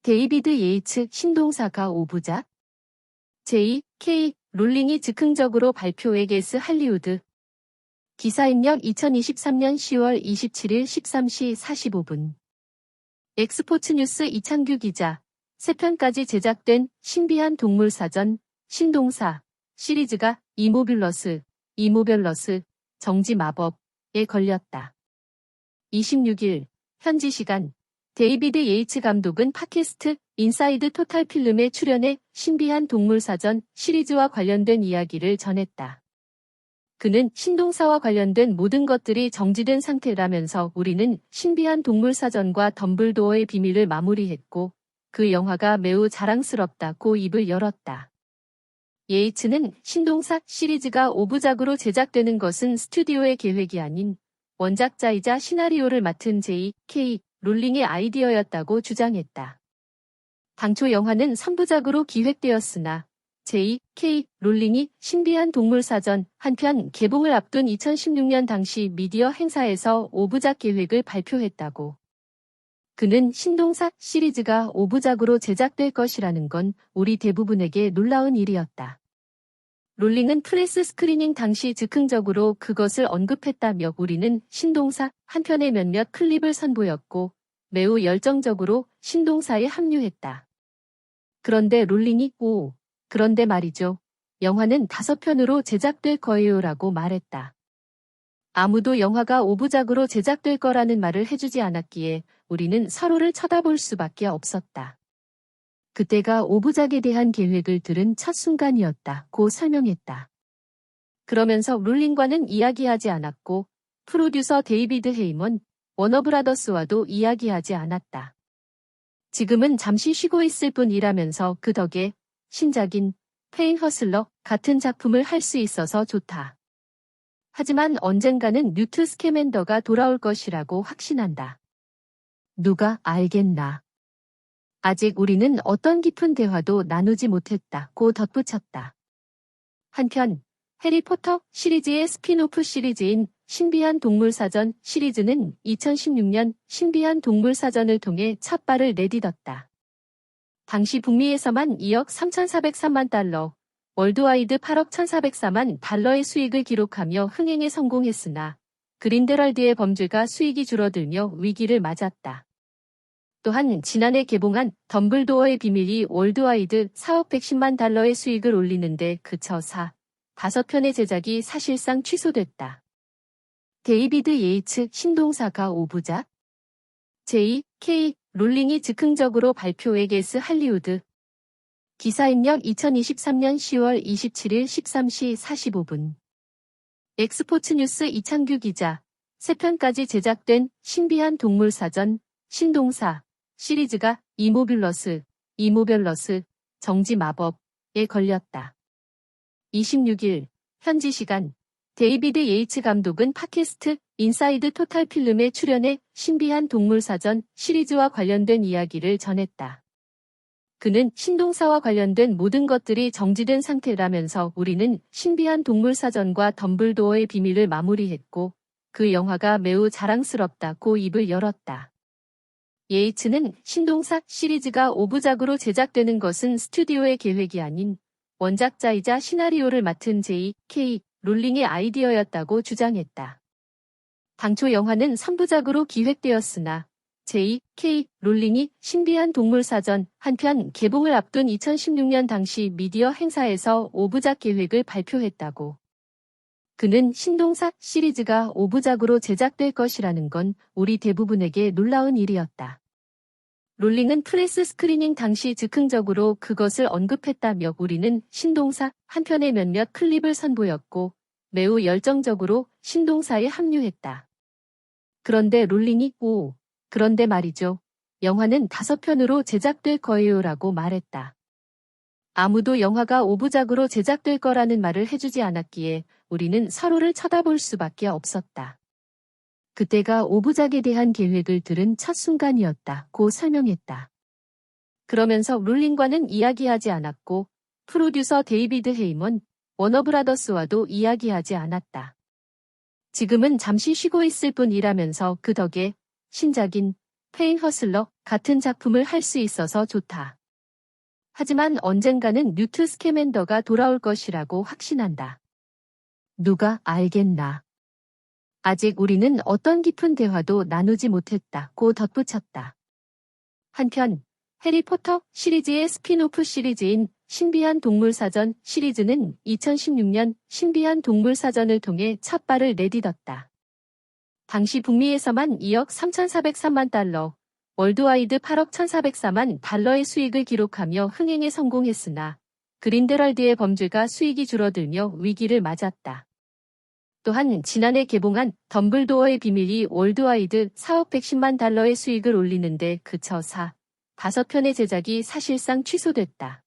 데이비드 예이츠 신동사가 5부작 J.K. 롤링이 즉흥적으로 발표에게스 할리우드 기사 입력 2023년 10월 27일 13시 45분 엑스포츠 뉴스 이창규 기자 3편까지 제작된 신비한 동물 사전 신동사 시리즈가 이모뷸러스 정지 마법에 걸렸다. 26일 현지 시간 데이비드 예이츠 감독은 팟캐스트 인사이드 토탈 필름에 출연해 신비한 동물 사전 시리즈와 관련된 이야기를 전했다. 그는 신동사와 관련된 모든 것들이 정지된 상태라면서 우리는 신비한 동물 사전과 덤블도어의 비밀을 마무리했고 그 영화가 매우 자랑스럽다고 입을 열었다. 예이츠는 신동사 시리즈가 5부작으로 제작되는 것은 스튜디오의 계획이 아닌 원작자이자 시나리오를 맡은 J.K. 롤링의 아이디어였다고 주장했다. 당초 영화는 3부작으로 기획되었으나 J.K. 롤링이 신비한 동물 사전 한 편 개봉을 앞둔 2016년 당시 미디어 행사에서 5부작 계획을 발표했다고. 그는 신동사 시리즈가 5부작으로 제작될 것이라는 건 우리 대부분에게 놀라운 일이었다. 롤링은 프레스 스크리닝 당시 즉흥적으로 그것을 언급했다며 우리는 신동사 한 편의 몇몇 클립을 선보였고 매우 열정적으로 신동사에 합류했다. 그런데 롤링이 그런데 말이죠. 영화는 5편으로 제작될 거예요라고 말했다. 아무도 영화가 5부작으로 제작될 거라는 말을 해주지 않았기에 우리는 서로를 쳐다볼 수밖에 없었다. 그때가 5부작에 대한 계획을 들은 첫 순간이었다고 설명했다. 그러면서 롤링과는 이야기하지 않았고 프로듀서 데이비드 헤이먼, 워너브라더스와도 이야기하지 않았다. 지금은 잠시 쉬고 있을 뿐이라면서 그 덕에 신작인 페인 허슬러 같은 작품을 할 수 있어서 좋다. 하지만 언젠가는 뉴트 스캐맨더가 돌아올 것이라고 확신한다. 누가 알겠나. 아직 우리는 어떤 깊은 대화도 나누지 못했다고 덧붙였다. 한편 해리포터 시리즈의 스핀오프 시리즈인 신비한 동물 사전 시리즈는 2016년 신비한 동물 사전을 통해 첫 발을 내딛었다. 당시 북미에서만 2억 3,403만 달러, 월드와이드 8억 1,404만 달러의 수익을 기록하며 흥행에 성공했으나 그린데럴드의 범죄가 수익이 줄어들며 위기를 맞았다. 또한 지난해 개봉한 덤블도어의 비밀이 월드와이드 4억 110만 달러의 수익을 올리는데 그쳐 5편의 제작이 사실상 취소됐다. 데이비드 예이츠 신동사가 5부작 J.K. 롤링이 즉흥적으로 발표에게스 할리우드 기사 입력 2023년 10월 27일 13시 45분 엑스포츠 뉴스 이창규 기자 3편까지 제작된 신비한 동물 사전 신동사 시리즈가 이모뷸러스 정지 마법에 걸렸다. 26일 현지 시간 데이비드 예이츠 감독은 팟캐스트 인사이드 토탈 필름에 출연해 신비한 동물 사전 시리즈와 관련된 이야기를 전했다. 그는 신동사와 관련된 모든 것들이 정지된 상태라면서 우리는 신비한 동물 사전과 덤블도어의 비밀을 마무리했고 그 영화가 매우 자랑스럽다고 입을 열었다. 예이츠는 신동사 시리즈가 5부작으로 제작되는 것은 스튜디오의 계획이 아닌 원작자이자 시나리오를 맡은 J.K. 롤링의 아이디어였다고 주장했다. 당초 영화는 3부작으로 기획되었으나 J.K. 롤링이 신비한 동물 사전 한 편 개봉을 앞둔 2016년 당시 미디어 행사에서 5부작 계획을 발표했다고. 그는 신동사 시리즈가 5부작으로 제작될 것이라는 건 우리 대부분에게 놀라운 일이었다. 롤링은 프레스 스크리닝 당시 즉흥적으로 그것을 언급했다며 우리는 신동사 한 편의 몇몇 클립을 선보였고 매우 열정적으로 신동사에 합류했다. 그런데 롤링이 그런데 말이죠. 영화는 5편으로 제작될 거예요라고 말했다. 아무도 영화가 5부작으로 제작될 거라는 말을 해주지 않았기에 우리는 서로를 쳐다볼 수밖에 없었다. 그때가 5부작에 대한 계획을 들은 첫 순간이었다고 설명했다. 그러면서 롤링과는 이야기하지 않았고 프로듀서 데이비드 헤이먼, 워너브라더스와도 이야기하지 않았다. 지금은 잠시 쉬고 있을 뿐이라면서 그 덕에 신작인 페인 허슬러 같은 작품을 할 수 있어서 좋다. 하지만 언젠가는 뉴트 스캐맨더가 돌아올 것이라고 확신한다. 누가 알겠나. 아직 우리는 어떤 깊은 대화도 나누지 못했다고 덧붙였다. 한편 해리포터 시리즈의 스핀오프 시리즈인 신비한 동물사전 시리즈는 2016년 신비한 동물사전을 통해 첫 발을 내딛었다. 당시 북미에서만 2억 3,403만 달러, 월드와이드 8억 1,404만 달러의 수익을 기록하며 흥행에 성공했으나 그린델월드의 범죄가 수익이 줄어들며 위기를 맞았다. 또한 지난해 개봉한 덤블도어의 비밀이 월드와이드 4억 110만 달러의 수익을 올리는데 그쳐 5편의 제작이 사실상 취소됐다.